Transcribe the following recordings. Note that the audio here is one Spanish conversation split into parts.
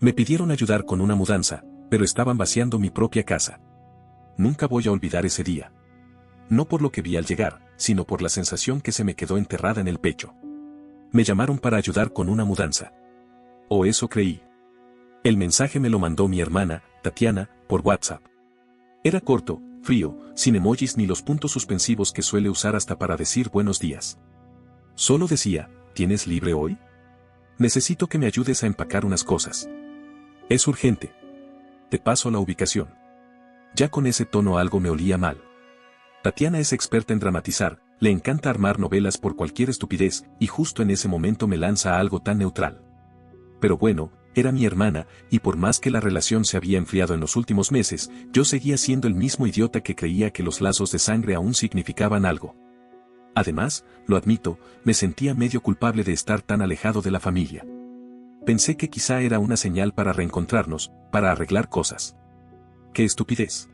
Me pidieron ayudar con una mudanza, pero estaban vaciando mi propia casa. Nunca voy a olvidar ese día. No por lo que vi al llegar, sino por la sensación que se me quedó enterrada en el pecho. Me llamaron para ayudar con una mudanza. O eso creí. El mensaje me lo mandó mi hermana, Tatiana, por WhatsApp. Era corto, frío, sin emojis ni los puntos suspensivos que suele usar hasta para decir buenos días. Solo decía, ¿tienes libre hoy? Necesito que me ayudes a empacar unas cosas. Es urgente. Te paso la ubicación. Ya con ese tono algo me olía mal. Tatiana es experta en dramatizar, le encanta armar novelas por cualquier estupidez, y justo en ese momento me lanza algo tan neutral. Pero bueno, era mi hermana, y por más que la relación se había enfriado en los últimos meses, yo seguía siendo el mismo idiota que creía que los lazos de sangre aún significaban algo. Además, lo admito, me sentía medio culpable de estar tan alejado de la familia. Pensé que quizá era una señal para reencontrarnos, para arreglar cosas. ¡Qué estupidez!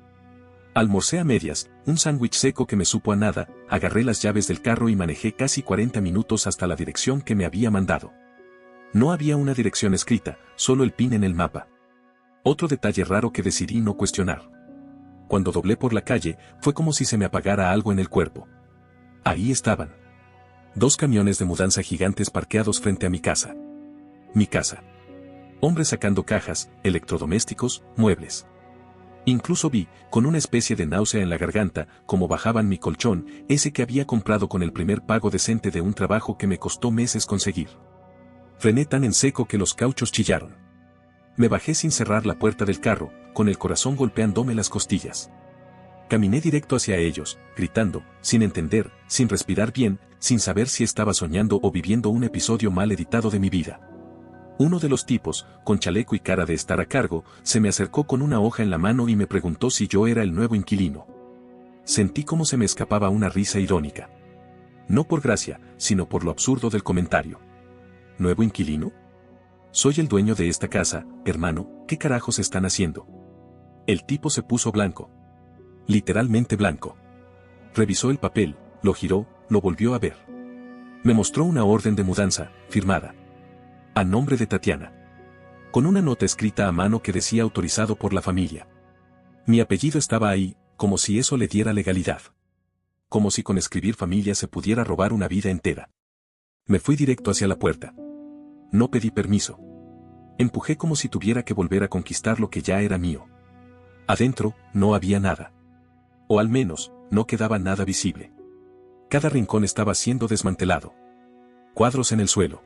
Almorcé a medias, un sándwich seco que me supo a nada, agarré las llaves del carro y manejé casi 40 minutos hasta la dirección que me había mandado. No había una dirección escrita, solo el pin en el mapa. Otro detalle raro que decidí no cuestionar. Cuando doblé por la calle, fue como si se me apagara algo en el cuerpo. Ahí estaban. 2 camiones de mudanza gigantes parqueados frente a mi casa. Mi casa. Hombres sacando cajas, electrodomésticos, muebles. Incluso vi, con una especie de náusea en la garganta, cómo bajaban mi colchón, ese que había comprado con el primer pago decente de un trabajo que me costó meses conseguir. Frené tan en seco que los cauchos chillaron. Me bajé sin cerrar la puerta del carro, con el corazón golpeándome las costillas. Caminé directo hacia ellos, gritando, sin entender, sin respirar bien, sin saber si estaba soñando o viviendo un episodio mal editado de mi vida. Uno de los tipos, con chaleco y cara de estar a cargo, se me acercó con una hoja en la mano y me preguntó si yo era el nuevo inquilino. Sentí como se me escapaba una risa irónica. No por gracia, sino por lo absurdo del comentario. ¿Nuevo inquilino? Soy el dueño de esta casa, hermano, ¿qué carajos están haciendo? El tipo se puso blanco. Literalmente blanco. Revisó el papel, lo giró, lo volvió a ver. Me mostró una orden de mudanza, firmada. A nombre de Tatiana. Con una nota escrita a mano que decía autorizado por la familia. Mi apellido estaba ahí, como si eso le diera legalidad. Como si con escribir familia se pudiera robar una vida entera. Me fui directo hacia la puerta. No pedí permiso. Empujé como si tuviera que volver a conquistar lo que ya era mío. Adentro, no había nada. O al menos, no quedaba nada visible. Cada rincón estaba siendo desmantelado. Cuadros en el suelo.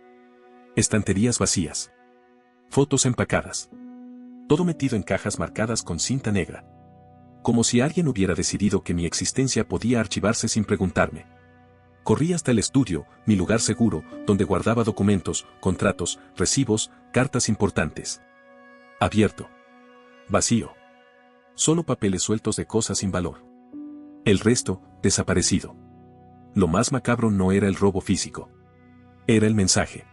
Estanterías vacías. Fotos empacadas. Todo metido en cajas marcadas con cinta negra. Como si alguien hubiera decidido que mi existencia podía archivarse sin preguntarme. Corrí hasta el estudio, mi lugar seguro, donde guardaba documentos, contratos, recibos, cartas importantes. Abierto. Vacío. Solo papeles sueltos de cosas sin valor. El resto, desaparecido. Lo más macabro no era el robo físico. Era el mensaje.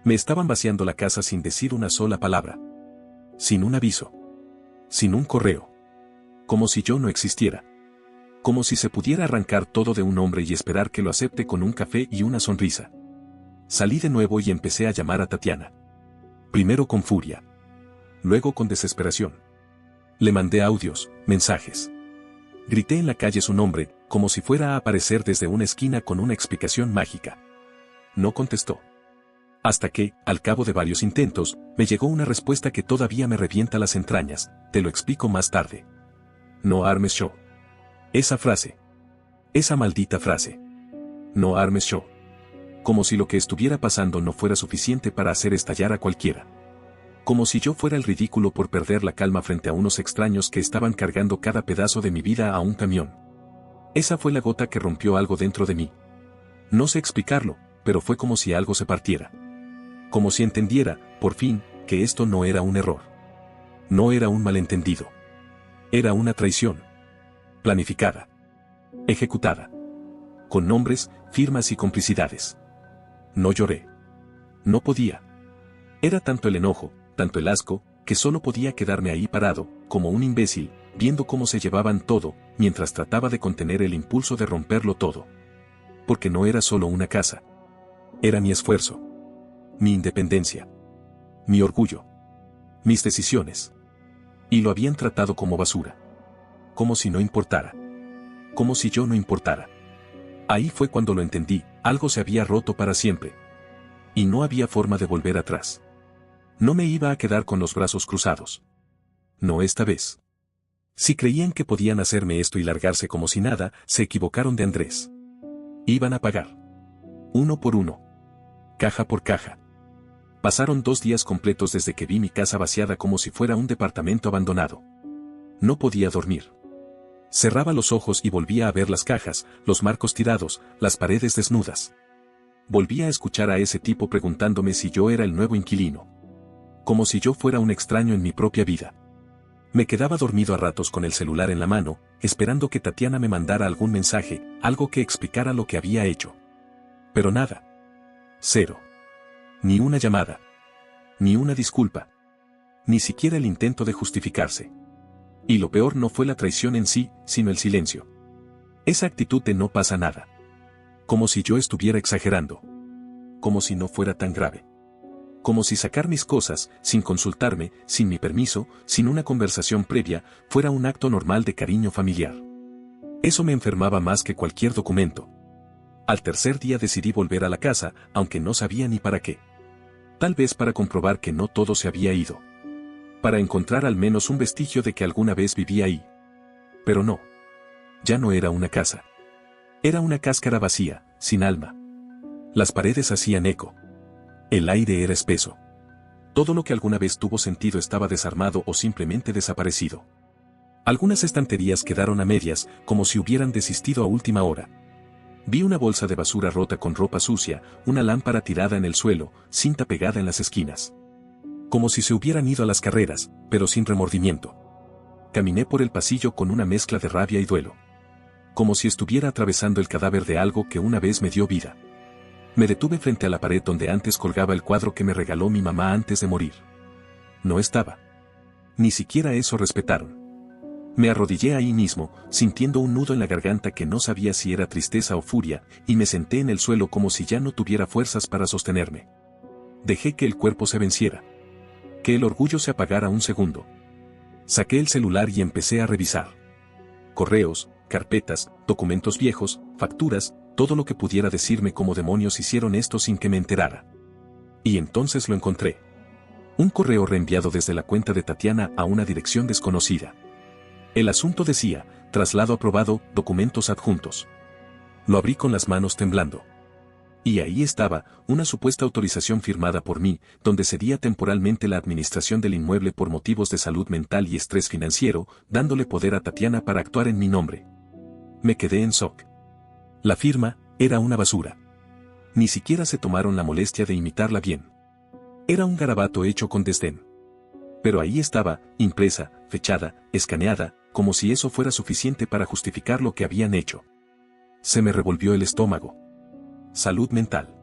Me estaban vaciando la casa sin decir una sola palabra. Sin un aviso. Sin un correo. Como si yo no existiera. Como si se pudiera arrancar todo de un hombre y esperar que lo acepte con un café y una sonrisa. Salí de nuevo y empecé a llamar a Tatiana. Primero con furia. Luego con desesperación. Le mandé audios, mensajes. Grité en la calle su nombre, como si fuera a aparecer desde una esquina con una explicación mágica. No contestó. Hasta que, al cabo de varios intentos, me llegó una respuesta que todavía me revienta las entrañas, te lo explico más tarde. No armes show. Esa frase. Esa maldita frase. No armes show. Como si lo que estuviera pasando no fuera suficiente para hacer estallar a cualquiera. Como si yo fuera el ridículo por perder la calma frente a unos extraños que estaban cargando cada pedazo de mi vida a un camión. Esa fue la gota que rompió algo dentro de mí. No sé explicarlo, pero fue como si algo se partiera. Como si entendiera, por fin, que esto no era un error. No era un malentendido. Era una traición. Planificada. Ejecutada. Con nombres, firmas y complicidades. No lloré. No podía. Era tanto el enojo, tanto el asco, que solo podía quedarme ahí parado, como un imbécil, viendo cómo se llevaban todo, mientras trataba de contener el impulso de romperlo todo. Porque no era solo una casa. Era mi esfuerzo. Mi independencia. Mi orgullo. mis decisiones. Y lo habían tratado como basura. Como si no importara. Como si yo no importara. Ahí fue cuando lo entendí, algo se había roto para siempre. Y no había forma de volver atrás. No me iba a quedar con los brazos cruzados. No esta vez. Si creían que podían hacerme esto y largarse como si nada, se equivocaron de Andrés. Iban a pagar. Uno por uno. Caja por caja. Pasaron 2 días completos desde que vi mi casa vaciada como si fuera un departamento abandonado. No podía dormir. Cerraba los ojos y volvía a ver las cajas, los marcos tirados, las paredes desnudas. Volvía a escuchar a ese tipo preguntándome si yo era el nuevo inquilino. Como si yo fuera un extraño en mi propia vida. Me quedaba dormido a ratos con el celular en la mano, esperando que Tatiana me mandara algún mensaje, algo que explicara lo que había hecho. Pero nada. Cero. Ni una llamada. Ni una disculpa. Ni siquiera el intento de justificarse. Y lo peor no fue la traición en sí, sino el silencio. Esa actitud de no pasa nada. Como si yo estuviera exagerando. Como si no fuera tan grave. Como si sacar mis cosas, sin consultarme, sin mi permiso, sin una conversación previa, fuera un acto normal de cariño familiar. Eso me enfermaba más que cualquier documento. Al tercer día decidí volver a la casa, aunque no sabía ni para qué. Tal vez para comprobar que no todo se había ido. Para encontrar al menos un vestigio de que alguna vez vivía ahí. Pero no. Ya no era una casa. Era una cáscara vacía, sin alma. Las paredes hacían eco. El aire era espeso. Todo lo que alguna vez tuvo sentido estaba desarmado o simplemente desaparecido. Algunas estanterías quedaron a medias, como si hubieran desistido a última hora. Vi una bolsa de basura rota con ropa sucia, una lámpara tirada en el suelo, cinta pegada en las esquinas. Como si se hubieran ido a las carreras, pero sin remordimiento. Caminé por el pasillo con una mezcla de rabia y duelo. Como si estuviera atravesando el cadáver de algo que una vez me dio vida. Me detuve frente a la pared donde antes colgaba el cuadro que me regaló mi mamá antes de morir. No estaba. Ni siquiera eso respetaron. Me arrodillé ahí mismo, sintiendo un nudo en la garganta que no sabía si era tristeza o furia, y me senté en el suelo como si ya no tuviera fuerzas para sostenerme. Dejé que el cuerpo se venciera. Que el orgullo se apagara un segundo. Saqué el celular y empecé a revisar. Correos, carpetas, documentos viejos, facturas, todo lo que pudiera decirme cómo demonios hicieron esto sin que me enterara. Y entonces lo encontré. Un correo reenviado desde la cuenta de Tatiana a una dirección desconocida. El asunto decía, traslado aprobado, documentos adjuntos. Lo abrí con las manos temblando. Y ahí estaba, una supuesta autorización firmada por mí, donde cedía temporalmente la administración del inmueble por motivos de salud mental y estrés financiero, dándole poder a Tatiana para actuar en mi nombre. Me quedé en shock. La firma era una basura. Ni siquiera se tomaron la molestia de imitarla bien. Era un garabato hecho con desdén. Pero ahí estaba, impresa, fechada, escaneada, como si eso fuera suficiente para justificar lo que habían hecho. Se me revolvió el estómago. Salud mental.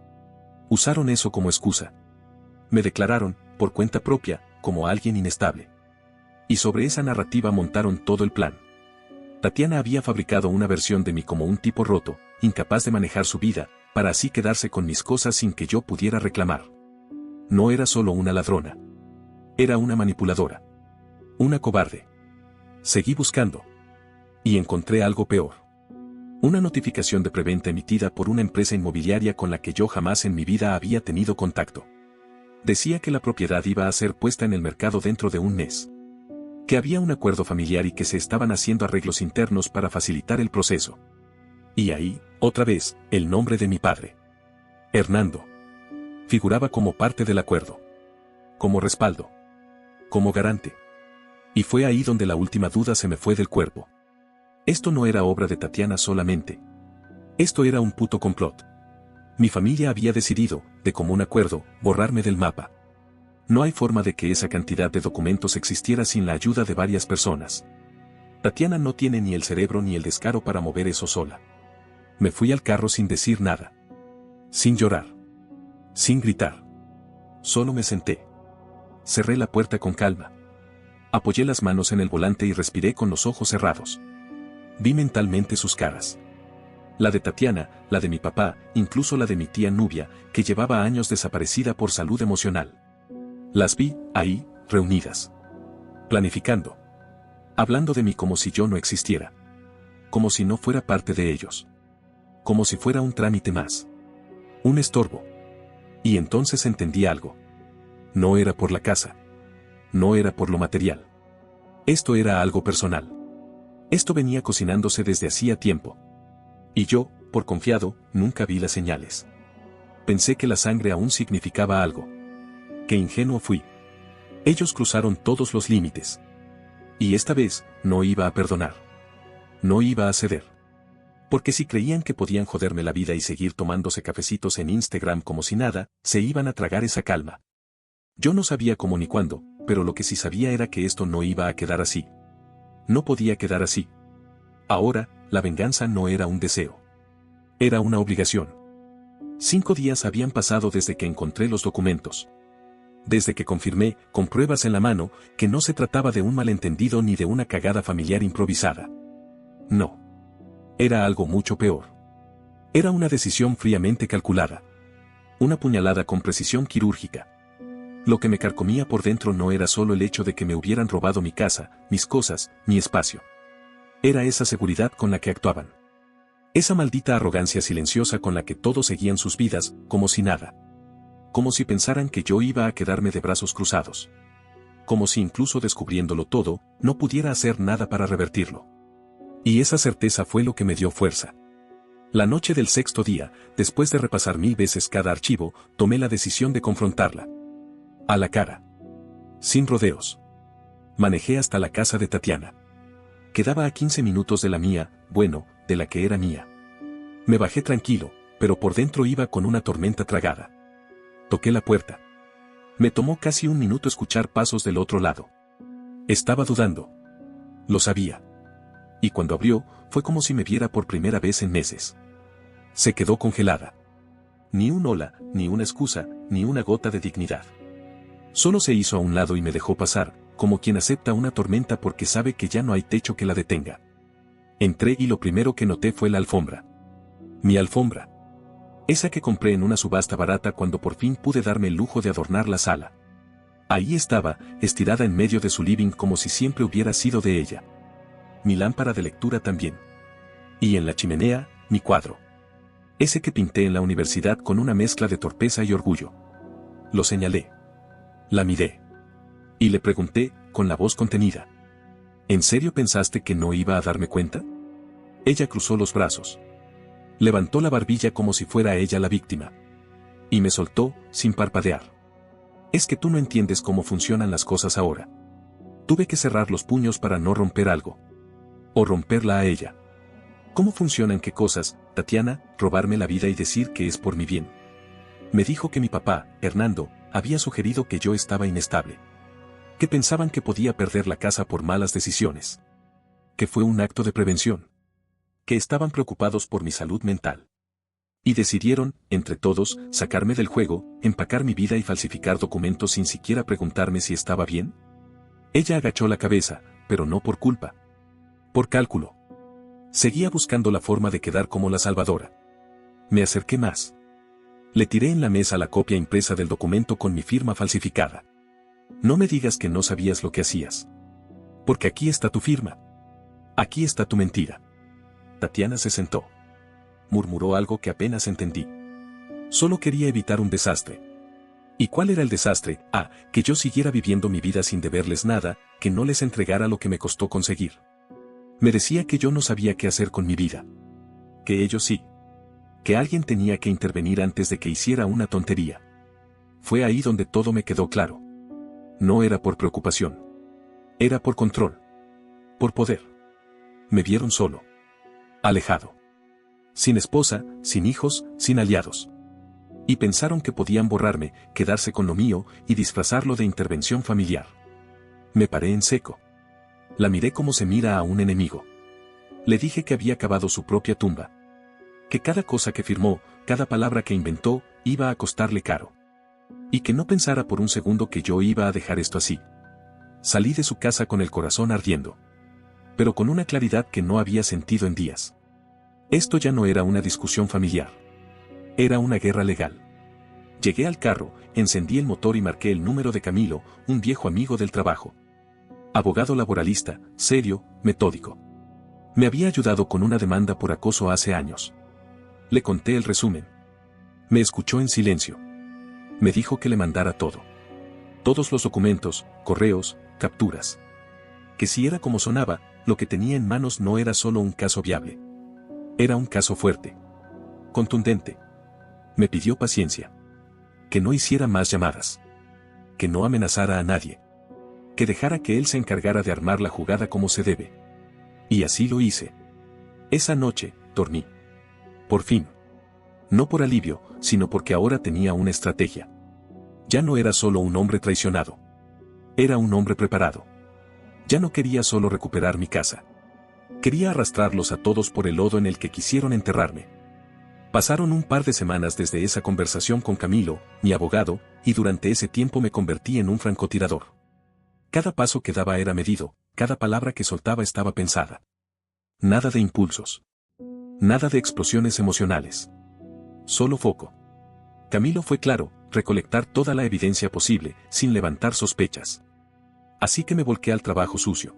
Usaron eso como excusa. Me declararon, por cuenta propia, como alguien inestable. Y sobre esa narrativa montaron todo el plan. Tatiana había fabricado una versión de mí como un tipo roto, incapaz de manejar su vida, para así quedarse con mis cosas sin que yo pudiera reclamar. No era solo una ladrona. Era una manipuladora. Una cobarde. Seguí buscando. Y encontré algo peor. Una notificación de preventa emitida por una empresa inmobiliaria con la que yo jamás en mi vida había tenido contacto. Decía que la propiedad iba a ser puesta en el mercado dentro de un mes. Que había un acuerdo familiar y que se estaban haciendo arreglos internos para facilitar el proceso. Y ahí, otra vez, el nombre de mi padre. Hernando. Figuraba como parte del acuerdo. Como respaldo. Como garante. Y fue ahí donde la última duda se me fue del cuerpo. Esto no era obra de Tatiana solamente. Esto era un puto complot. Mi familia había decidido, de común acuerdo, borrarme del mapa. No hay forma de que esa cantidad de documentos existiera sin la ayuda de varias personas. Tatiana no tiene ni el cerebro ni el descaro para mover eso sola. Me fui al carro sin decir nada. Sin llorar. Sin gritar. Solo me senté. Cerré la puerta con calma. Apoyé las manos en el volante y respiré con los ojos cerrados. Vi mentalmente sus caras. La de Tatiana, la de mi papá, incluso la de mi tía Nubia, que llevaba años desaparecida por salud emocional. Las vi, ahí, reunidas, planificando, hablando de mí como si yo no existiera, como si no fuera parte de ellos, como si fuera un trámite más, un estorbo. Y entonces entendí algo. No era por la casa, no era por lo material. Esto era algo personal. Esto venía cocinándose desde hacía tiempo. Y yo, por confiado, nunca vi las señales. Pensé que la sangre aún significaba algo. Qué ingenuo fui. Ellos cruzaron todos los límites. Y esta vez, no iba a perdonar. No iba a ceder. Porque si creían que podían joderme la vida y seguir tomándose cafecitos en Instagram como si nada, se iban a tragar esa calma. Yo no sabía cómo ni cuándo, pero lo que sí sabía era que esto no iba a quedar así. No podía quedar así. Ahora, la venganza no era un deseo. Era una obligación. 5 días habían pasado desde que encontré los documentos. Desde que confirmé, con pruebas en la mano, que no se trataba de un malentendido ni de una cagada familiar improvisada. No. Era algo mucho peor. Era una decisión fríamente calculada. Una puñalada con precisión quirúrgica. Lo que me carcomía por dentro no era solo el hecho de que me hubieran robado mi casa, mis cosas, mi espacio. Era esa seguridad con la que actuaban. Esa maldita arrogancia silenciosa con la que todos seguían sus vidas, como si nada. Como si pensaran que yo iba a quedarme de brazos cruzados. Como si incluso descubriéndolo todo, no pudiera hacer nada para revertirlo. Y esa certeza fue lo que me dio fuerza. La noche del 6º día, después de repasar 1000 veces cada archivo, tomé la decisión de confrontarla. A la cara. Sin rodeos. Manejé hasta la casa de Tatiana. Quedaba a 15 minutos de la mía, bueno, de la que era mía. Me bajé tranquilo, pero por dentro iba con una tormenta tragada. Toqué la puerta. Me tomó casi un minuto escuchar pasos del otro lado. Estaba dudando. Lo sabía. Y cuando abrió, fue como si me viera por primera vez en meses. Se quedó congelada. Ni un hola, ni una excusa, ni una gota de dignidad. Solo se hizo a un lado y me dejó pasar, como quien acepta una tormenta porque sabe que ya no hay techo que la detenga. Entré y lo primero que noté fue la alfombra. Mi alfombra. Esa que compré en una subasta barata cuando por fin pude darme el lujo de adornar la sala. Ahí estaba, estirada en medio de su living como si siempre hubiera sido de ella. Mi lámpara de lectura también. Y en la chimenea, mi cuadro. Ese que pinté en la universidad con una mezcla de torpeza y orgullo. Lo señalé. La miré. Y le pregunté, con la voz contenida. ¿En serio pensaste que no iba a darme cuenta? Ella cruzó los brazos. Levantó la barbilla como si fuera ella la víctima. Y me soltó, sin parpadear. Es que tú no entiendes cómo funcionan las cosas ahora. Tuve que cerrar los puños para no romper algo. O romperla a ella. ¿Cómo funcionan qué cosas, Tatiana? Robarme la vida y decir que es por mi bien. Me dijo que mi papá, Hernando, había sugerido que yo estaba inestable. Que pensaban que podía perder la casa por malas decisiones. Que fue un acto de prevención. Que estaban preocupados por mi salud mental. Y decidieron, entre todos, sacarme del juego, empacar mi vida y falsificar documentos sin siquiera preguntarme si estaba bien. Ella agachó la cabeza, pero no por culpa. Por cálculo. Seguía buscando la forma de quedar como la salvadora. Me acerqué más. Le tiré en la mesa la copia impresa del documento con mi firma falsificada. No me digas que no sabías lo que hacías. Porque aquí está tu firma. Aquí está tu mentira. Tatiana se sentó. Murmuró algo que apenas entendí. Solo quería evitar un desastre. ¿Y cuál era el desastre? Que yo siguiera viviendo mi vida sin deberles nada, que no les entregara lo que me costó conseguir. Me decía que yo no sabía qué hacer con mi vida. Que ellos sí. Que alguien tenía que intervenir antes de que hiciera una tontería. Fue ahí donde todo me quedó claro. No era por preocupación. Era por control. Por poder. Me vieron solo. Alejado. Sin esposa, sin hijos, sin aliados. Y pensaron que podían borrarme, quedarse con lo mío y disfrazarlo de intervención familiar. Me paré en seco. La miré como se mira a un enemigo. Le dije que había cavado su propia tumba. Que cada cosa que firmó, cada palabra que inventó, iba a costarle caro. Y que no pensara por un segundo que yo iba a dejar esto así. Salí de su casa con el corazón ardiendo. Pero con una claridad que no había sentido en días. Esto ya no era una discusión familiar. Era una guerra legal. Llegué al carro, encendí el motor y marqué el número de Camilo, un viejo amigo del trabajo. Abogado laboralista, serio, metódico. Me había ayudado con una demanda por acoso hace años. Le conté el resumen. Me escuchó en silencio. Me dijo que le mandara todo. Todos los documentos, correos, capturas. Que si era como sonaba, lo que tenía en manos no era solo un caso viable. Era un caso fuerte. Contundente. Me pidió paciencia. Que no hiciera más llamadas. Que no amenazara a nadie. Que dejara que él se encargara de armar la jugada como se debe. Y así lo hice. Esa noche, dormí. Por fin. No por alivio, sino porque ahora tenía una estrategia. Ya no era solo un hombre traicionado. Era un hombre preparado. Ya no quería solo recuperar mi casa. Quería arrastrarlos a todos por el lodo en el que quisieron enterrarme. Pasaron un par de semanas desde esa conversación con Camilo, mi abogado, y durante ese tiempo me convertí en un francotirador. Cada paso que daba era medido, cada palabra que soltaba estaba pensada. Nada de impulsos. Nada de explosiones emocionales. Solo foco. Camilo fue claro, recolectar toda la evidencia posible, sin levantar sospechas. Así que me volqué al trabajo sucio.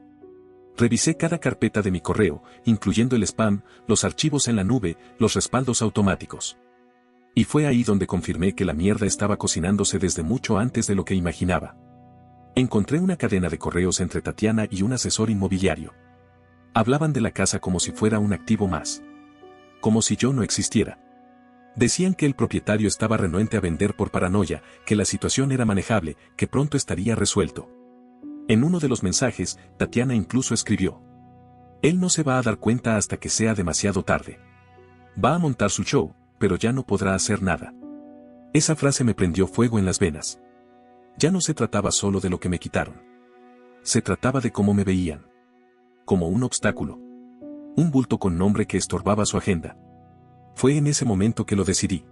Revisé cada carpeta de mi correo, incluyendo el spam, los archivos en la nube, los respaldos automáticos. Y fue ahí donde confirmé que la mierda estaba cocinándose desde mucho antes de lo que imaginaba. Encontré una cadena de correos entre Tatiana y un asesor inmobiliario. Hablaban de la casa como si fuera un activo más. Como si yo no existiera. Decían que el propietario estaba renuente a vender por paranoia, que la situación era manejable, que pronto estaría resuelto. En uno de los mensajes, Tatiana incluso escribió: él no se va a dar cuenta hasta que sea demasiado tarde. Va a montar su show, pero ya no podrá hacer nada. Esa frase me prendió fuego en las venas. Ya no se trataba solo de lo que me quitaron. Se trataba de cómo me veían. Como un obstáculo. Un bulto con nombre que estorbaba su agenda. Fue en ese momento que lo decidí.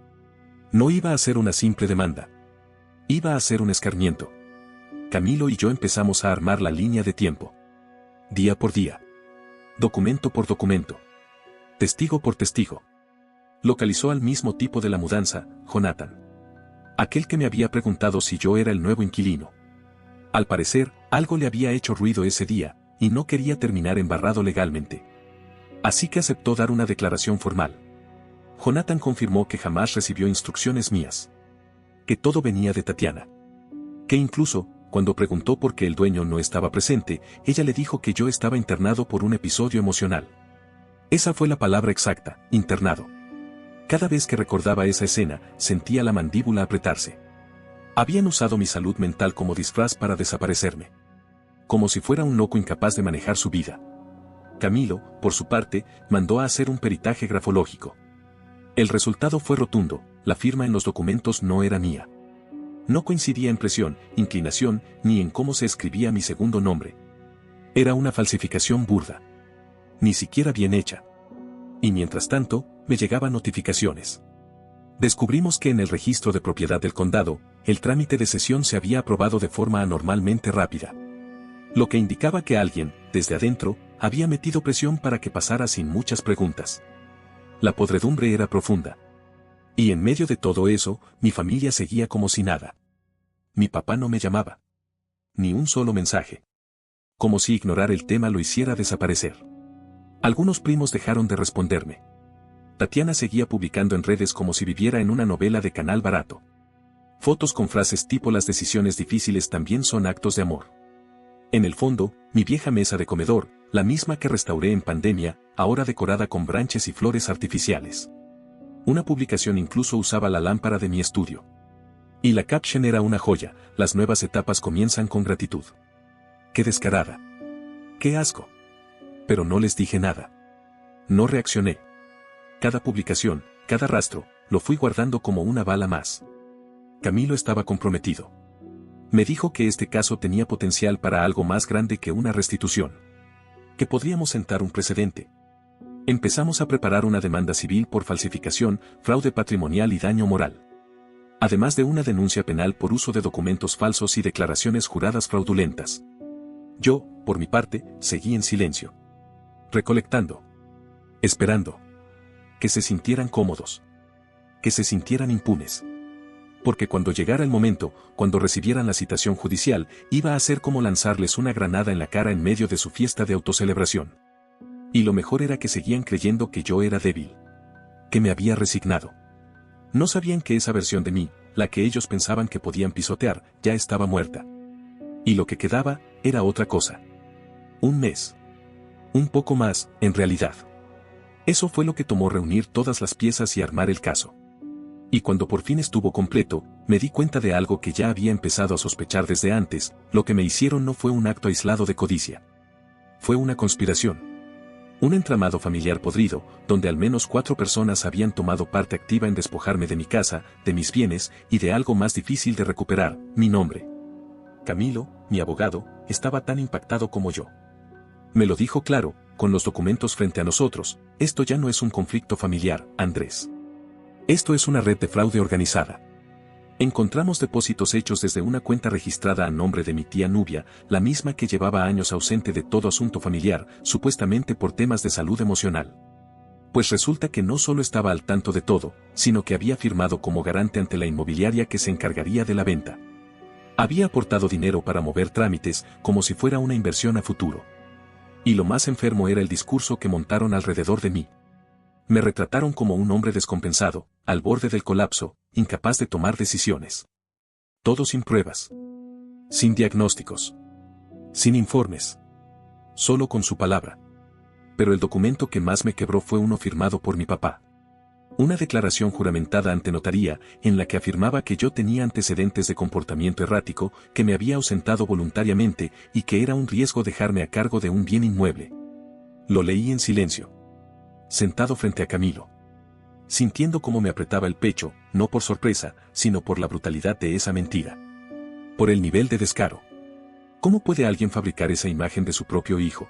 No iba a ser una simple demanda. Iba a ser un escarmiento. Camilo y yo empezamos a armar la línea de tiempo. Día por día. Documento por documento. Testigo por testigo. Localizó al mismo tipo de la mudanza, Jonathan. Aquel que me había preguntado si yo era el nuevo inquilino. Al parecer, algo le había hecho ruido ese día, y no quería terminar embarrado legalmente. Así que aceptó dar una declaración formal. Jonathan confirmó que jamás recibió instrucciones mías. Que todo venía de Tatiana. Que incluso, cuando preguntó por qué el dueño no estaba presente, ella le dijo que yo estaba internado por un episodio emocional. Esa fue la palabra exacta, internado. Cada vez que recordaba esa escena, sentía la mandíbula apretarse. Habían usado mi salud mental como disfraz para desaparecerme. Como si fuera un loco incapaz de manejar su vida. Camilo, por su parte, mandó a hacer un peritaje grafológico. El resultado fue rotundo, la firma en los documentos no era mía. No coincidía en presión, inclinación, ni en cómo se escribía mi segundo nombre. Era una falsificación burda. Ni siquiera bien hecha. Y mientras tanto, me llegaban notificaciones. Descubrimos que en el registro de propiedad del condado, el trámite de cesión se había aprobado de forma anormalmente rápida. Lo que indicaba que alguien, desde adentro, había metido presión para que pasara sin muchas preguntas. La podredumbre era profunda. Y en medio de todo eso, mi familia seguía como si nada. Mi papá no me llamaba. Ni un solo mensaje. Como si ignorar el tema lo hiciera desaparecer. Algunos primos dejaron de responderme. Tatiana seguía publicando en redes como si viviera en una novela de canal barato. Fotos con frases tipo las decisiones difíciles también son actos de amor. En el fondo, mi vieja mesa de comedor, la misma que restauré en pandemia, ahora decorada con branches y flores artificiales. Una publicación incluso usaba la lámpara de mi estudio. Y la caption era una joya: las nuevas etapas comienzan con gratitud. ¡Qué descarada! ¡Qué asco! Pero no les dije nada. No reaccioné. Cada publicación, cada rastro, lo fui guardando como una bala más. Camilo estaba comprometido. Me dijo que este caso tenía potencial para algo más grande que una restitución. Que podríamos sentar un precedente. Empezamos a preparar una demanda civil por falsificación, fraude patrimonial y daño moral. Además de una denuncia penal por uso de documentos falsos y declaraciones juradas fraudulentas. Yo, por mi parte, seguí en silencio. Recolectando. Esperando. Que se sintieran cómodos. Que se sintieran impunes. Porque cuando llegara el momento, cuando recibieran la citación judicial, iba a ser como lanzarles una granada en la cara en medio de su fiesta de autocelebración. Y lo mejor era que seguían creyendo que yo era débil. Que me había resignado. No sabían que esa versión de mí, la que ellos pensaban que podían pisotear, ya estaba muerta. Y lo que quedaba, era otra cosa. Un mes. Un poco más, en realidad. Eso fue lo que tomó reunir todas las piezas y armar el caso. Y cuando por fin estuvo completo, me di cuenta de algo que ya había empezado a sospechar desde antes: lo que me hicieron no fue un acto aislado de codicia. Fue una conspiración. Un entramado familiar podrido, donde al menos 4 personas habían tomado parte activa en despojarme de mi casa, de mis bienes, y de algo más difícil de recuperar: mi nombre. Camilo, mi abogado, estaba tan impactado como yo. Me lo dijo claro, con los documentos frente a nosotros: esto ya no es un conflicto familiar, Andrés. Esto es una red de fraude organizada. Encontramos depósitos hechos desde una cuenta registrada a nombre de mi tía Nubia, la misma que llevaba años ausente de todo asunto familiar, supuestamente por temas de salud emocional. Pues resulta que no solo estaba al tanto de todo, sino que había firmado como garante ante la inmobiliaria que se encargaría de la venta. Había aportado dinero para mover trámites, como si fuera una inversión a futuro. Y lo más enfermo era el discurso que montaron alrededor de mí. Me retrataron como un hombre descompensado, al borde del colapso, incapaz de tomar decisiones. Todo sin pruebas. Sin diagnósticos. Sin informes. Solo con su palabra. Pero el documento que más me quebró fue uno firmado por mi papá. Una declaración juramentada ante notaría, en la que afirmaba que yo tenía antecedentes de comportamiento errático, que me había ausentado voluntariamente y que era un riesgo dejarme a cargo de un bien inmueble. Lo leí en silencio. Sentado frente a Camilo. Sintiendo cómo me apretaba el pecho, no por sorpresa, sino por la brutalidad de esa mentira. Por el nivel de descaro. ¿Cómo puede alguien fabricar esa imagen de su propio hijo?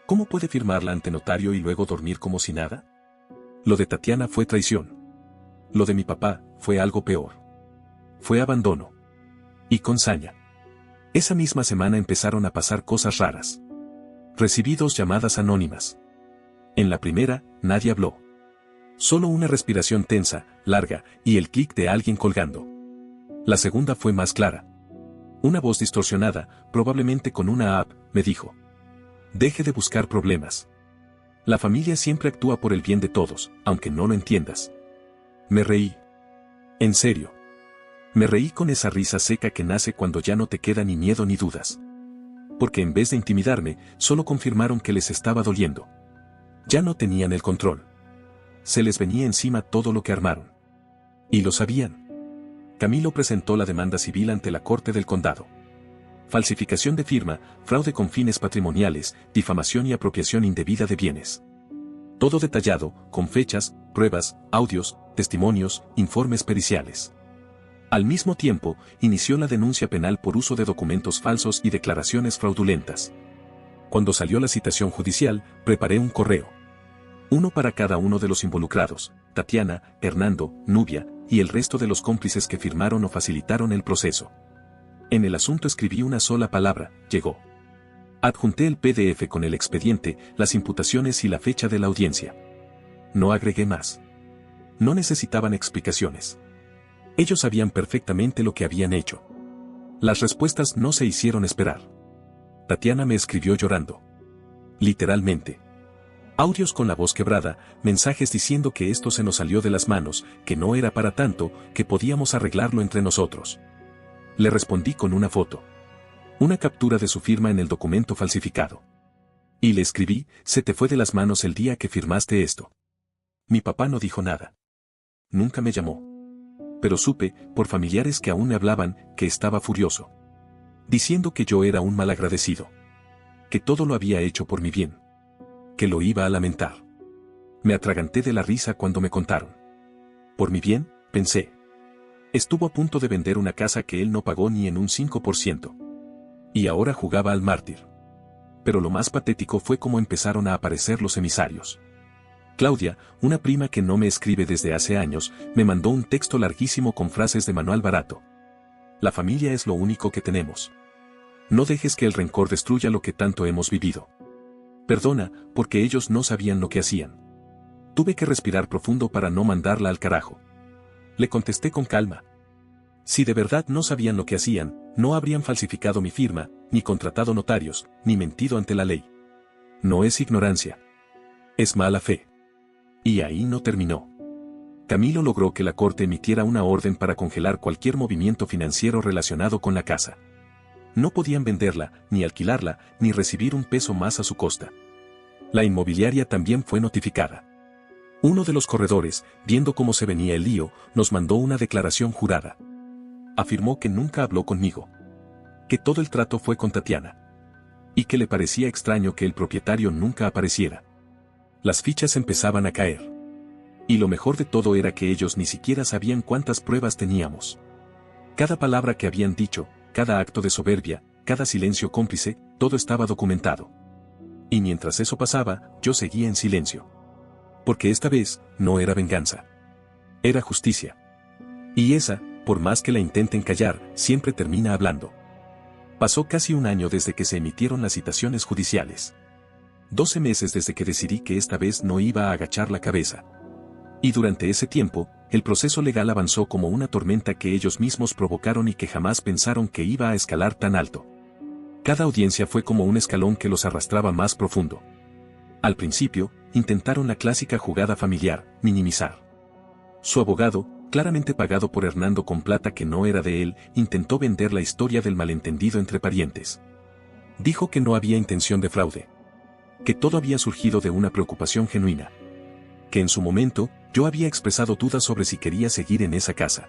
¿Cómo puede firmarla ante notario y luego dormir como si nada? Lo de Tatiana fue traición. Lo de mi papá fue algo peor. Fue abandono. Y con saña. Esa misma semana empezaron a pasar cosas raras. Recibí 2 llamadas anónimas. En la primera, nadie habló. Solo una respiración tensa, larga, y el clic de alguien colgando. La segunda fue más clara. Una voz distorsionada, probablemente con una app, me dijo: deje de buscar problemas. La familia siempre actúa por el bien de todos, aunque no lo entiendas. Me reí. En serio. Me reí con esa risa seca que nace cuando ya no te queda ni miedo ni dudas. Porque en vez de intimidarme, solo confirmaron que les estaba doliendo. Ya no tenían el control. Se les venía encima todo lo que armaron. Y lo sabían. Camilo presentó la demanda civil ante la Corte del Condado. Falsificación de firma, fraude con fines patrimoniales, difamación y apropiación indebida de bienes. Todo detallado, con fechas, pruebas, audios, testimonios, informes periciales. Al mismo tiempo, inició la denuncia penal por uso de documentos falsos y declaraciones fraudulentas. Cuando salió la citación judicial, preparé un correo. Uno para cada uno de los involucrados: Tatiana, Hernando, Nubia, y el resto de los cómplices que firmaron o facilitaron el proceso. En el asunto escribí una sola palabra: llegó. Adjunté el PDF con el expediente, las imputaciones y la fecha de la audiencia. No agregué más. No necesitaban explicaciones. Ellos sabían perfectamente lo que habían hecho. Las respuestas no se hicieron esperar. Tatiana me escribió llorando. Literalmente. Audios con la voz quebrada, mensajes diciendo que esto se nos salió de las manos, que no era para tanto, que podíamos arreglarlo entre nosotros. Le respondí con una foto. Una captura de su firma en el documento falsificado. Y le escribí: se te fue de las manos el día que firmaste esto. Mi papá no dijo nada. Nunca me llamó. Pero supe, por familiares que aún me hablaban, que estaba furioso. Diciendo que yo era un malagradecido. Que todo lo había hecho por mi bien. Que lo iba a lamentar. Me atraganté de la risa cuando me contaron. Por mi bien, pensé. Estuvo a punto de vender una casa que él no pagó ni en un 5%. Y ahora jugaba al mártir. Pero lo más patético fue cómo empezaron a aparecer los emisarios. Claudia, una prima que no me escribe desde hace años, me mandó un texto larguísimo con frases de manual barato. La familia es lo único que tenemos. No dejes que el rencor destruya lo que tanto hemos vivido. Perdona, porque ellos no sabían lo que hacían. Tuve que respirar profundo para no mandarla al carajo. Le contesté con calma. Si de verdad no sabían lo que hacían, no habrían falsificado mi firma, ni contratado notarios, ni mentido ante la ley. No es ignorancia. Es mala fe. Y ahí no terminó. Camilo logró que la corte emitiera una orden para congelar cualquier movimiento financiero relacionado con la casa. No podían venderla, ni alquilarla, ni recibir un peso más a su costa. La inmobiliaria también fue notificada. Uno de los corredores, viendo cómo se venía el lío, nos mandó una declaración jurada. Afirmó que nunca habló conmigo. Que todo el trato fue con Tatiana. Y que le parecía extraño que el propietario nunca apareciera. Las fichas empezaban a caer. Y lo mejor de todo era que ellos ni siquiera sabían cuántas pruebas teníamos. Cada palabra que habían dicho, cada acto de soberbia, cada silencio cómplice, todo estaba documentado. Y mientras eso pasaba, yo seguía en silencio. Porque esta vez, no era venganza. Era justicia. Y esa, por más que la intenten callar, siempre termina hablando. Pasó casi un año desde que se emitieron las citaciones judiciales. 12 meses desde que decidí que esta vez no iba a agachar la cabeza. Y durante ese tiempo, el proceso legal avanzó como una tormenta que ellos mismos provocaron y que jamás pensaron que iba a escalar tan alto. Cada audiencia fue como un escalón que los arrastraba más profundo. Al principio, intentaron la clásica jugada familiar, minimizar. Su abogado, claramente pagado por Hernando con plata que no era de él, intentó vender la historia del malentendido entre parientes. Dijo que no había intención de fraude. Que todo había surgido de una preocupación genuina. Que en su momento, yo había expresado dudas sobre si quería seguir en esa casa.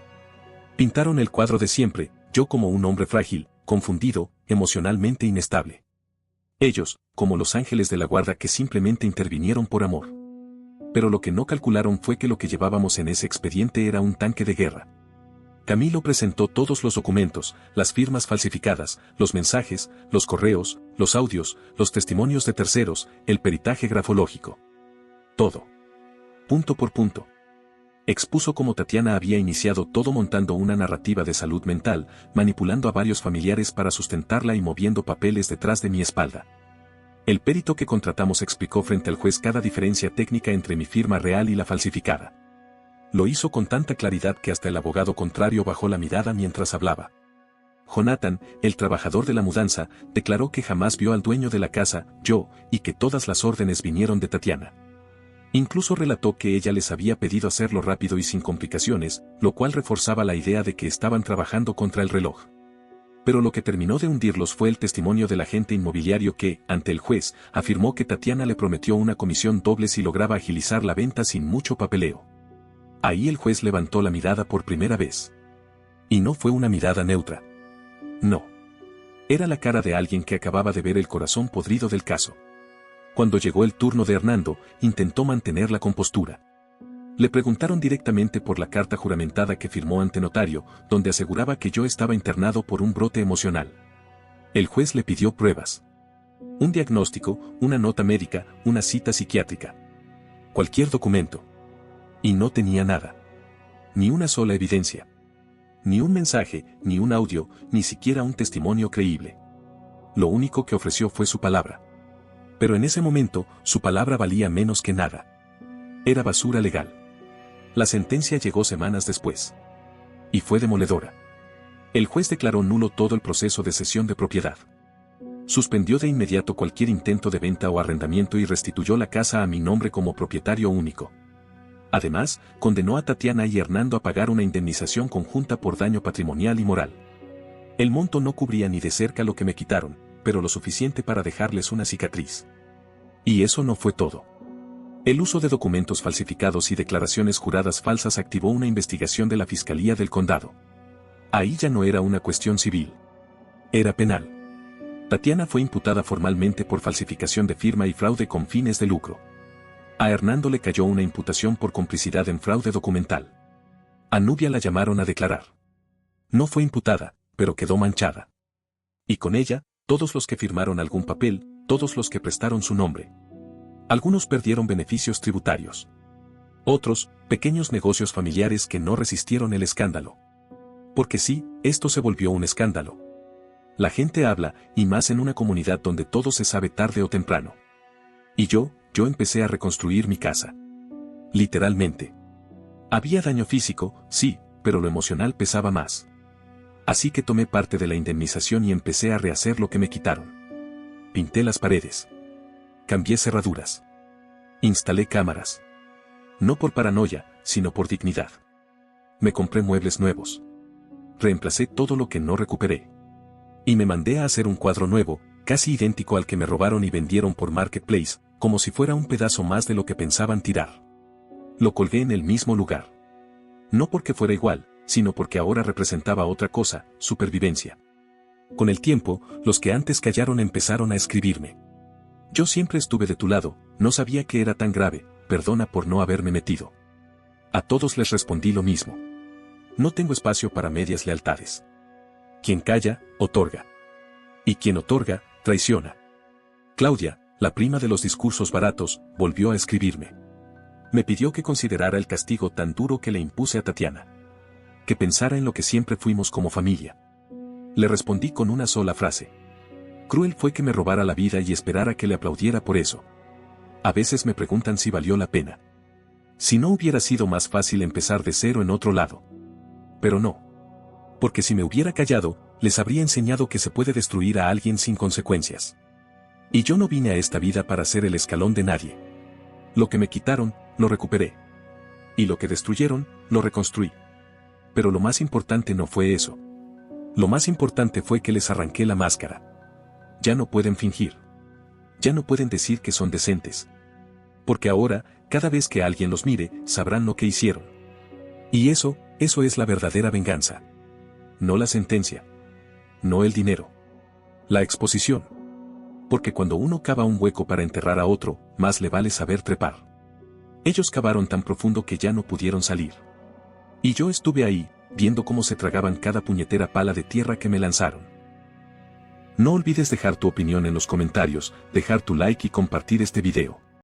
Pintaron el cuadro de siempre, yo como un hombre frágil, confundido, emocionalmente inestable. Ellos, como los ángeles de la guarda que simplemente intervinieron por amor. Pero lo que no calcularon fue que lo que llevábamos en ese expediente era un tanque de guerra. Camilo presentó todos los documentos, las firmas falsificadas, los mensajes, los correos, los audios, los testimonios de terceros, el peritaje grafológico. Todo. Punto por punto. Expuso cómo Tatiana había iniciado todo montando una narrativa de salud mental, manipulando a varios familiares para sustentarla y moviendo papeles detrás de mi espalda. El perito que contratamos explicó frente al juez cada diferencia técnica entre mi firma real y la falsificada. Lo hizo con tanta claridad que hasta el abogado contrario bajó la mirada mientras hablaba. Jonathan, el trabajador de la mudanza, declaró que jamás vio al dueño de la casa, yo, y que todas las órdenes vinieron de Tatiana. Incluso relató que ella les había pedido hacerlo rápido y sin complicaciones, lo cual reforzaba la idea de que estaban trabajando contra el reloj. Pero lo que terminó de hundirlos fue el testimonio del agente inmobiliario que, ante el juez, afirmó que Tatiana le prometió una comisión doble si lograba agilizar la venta sin mucho papeleo. Ahí el juez levantó la mirada por primera vez. Y no fue una mirada neutra. No. Era la cara de alguien que acababa de ver el corazón podrido del caso. Cuando llegó el turno de Hernando, intentó mantener la compostura. Le preguntaron directamente por la carta juramentada que firmó ante notario, donde aseguraba que yo estaba internado por un brote emocional. El juez le pidió pruebas. Un diagnóstico, una nota médica, una cita psiquiátrica. Cualquier documento. Y no tenía nada. Ni una sola evidencia. Ni un mensaje, ni un audio, ni siquiera un testimonio creíble. Lo único que ofreció fue su palabra. Pero en ese momento, su palabra valía menos que nada. Era basura legal. La sentencia llegó semanas después. Y fue demoledora. El juez declaró nulo todo el proceso de cesión de propiedad. Suspendió de inmediato cualquier intento de venta o arrendamiento y restituyó la casa a mi nombre como propietario único. Además, condenó a Tatiana y Hernando a pagar una indemnización conjunta por daño patrimonial y moral. El monto no cubría ni de cerca lo que me quitaron, pero lo suficiente para dejarles una cicatriz. Y eso no fue todo. El uso de documentos falsificados y declaraciones juradas falsas activó una investigación de la Fiscalía del Condado. Ahí ya no era una cuestión civil. Era penal. Tatiana fue imputada formalmente por falsificación de firma y fraude con fines de lucro. A Hernando le cayó una imputación por complicidad en fraude documental. A Nubia la llamaron a declarar. No fue imputada, pero quedó manchada. Y con ella, todos los que firmaron algún papel, todos los que prestaron su nombre. Algunos perdieron beneficios tributarios. Otros, pequeños negocios familiares que no resistieron el escándalo. Porque sí, esto se volvió un escándalo. La gente habla, y más en una comunidad donde todo se sabe tarde o temprano. Y yo empecé a reconstruir mi casa. Literalmente. Había daño físico, sí, pero lo emocional pesaba más. Así que tomé parte de la indemnización y empecé a rehacer lo que me quitaron. Pinté las paredes. Cambié cerraduras. Instalé cámaras. No por paranoia, sino por dignidad. Me compré muebles nuevos. Reemplacé todo lo que no recuperé. Y me mandé a hacer un cuadro nuevo, casi idéntico al que me robaron y vendieron por Marketplace, como si fuera un pedazo más de lo que pensaban tirar. Lo colgué en el mismo lugar. No porque fuera igual, sino porque ahora representaba otra cosa, supervivencia. Con el tiempo, los que antes callaron empezaron a escribirme. Yo siempre estuve de tu lado, no sabía que era tan grave, perdona por no haberme metido. A todos les respondí lo mismo. No tengo espacio para medias lealtades. Quien calla, otorga. Y quien otorga, traiciona. Claudia, la prima de los discursos baratos, volvió a escribirme. Me pidió que considerara el castigo tan duro que le impuse a Tatiana. Que pensara en lo que siempre fuimos como familia. Le respondí con una sola frase. Cruel fue que me robara la vida y esperara que le aplaudiera por eso. A veces me preguntan si valió la pena. Si no hubiera sido más fácil empezar de cero en otro lado. Pero no. Porque si me hubiera callado, les habría enseñado que se puede destruir a alguien sin consecuencias. Y yo no vine a esta vida para ser el escalón de nadie. Lo que me quitaron, lo recuperé. Y lo que destruyeron, lo reconstruí. Pero lo más importante no fue eso. Lo más importante fue que les arranqué la máscara. Ya no pueden fingir. Ya no pueden decir que son decentes. Porque ahora, cada vez que alguien los mire, sabrán lo que hicieron. Y eso es la verdadera venganza. No la sentencia. No el dinero. La exposición. Porque cuando uno cava un hueco para enterrar a otro, más le vale saber trepar. Ellos cavaron tan profundo que ya no pudieron salir. Y yo estuve ahí, viendo cómo se tragaban cada puñetera pala de tierra que me lanzaron. No olvides dejar tu opinión en los comentarios, dejar tu like y compartir este video.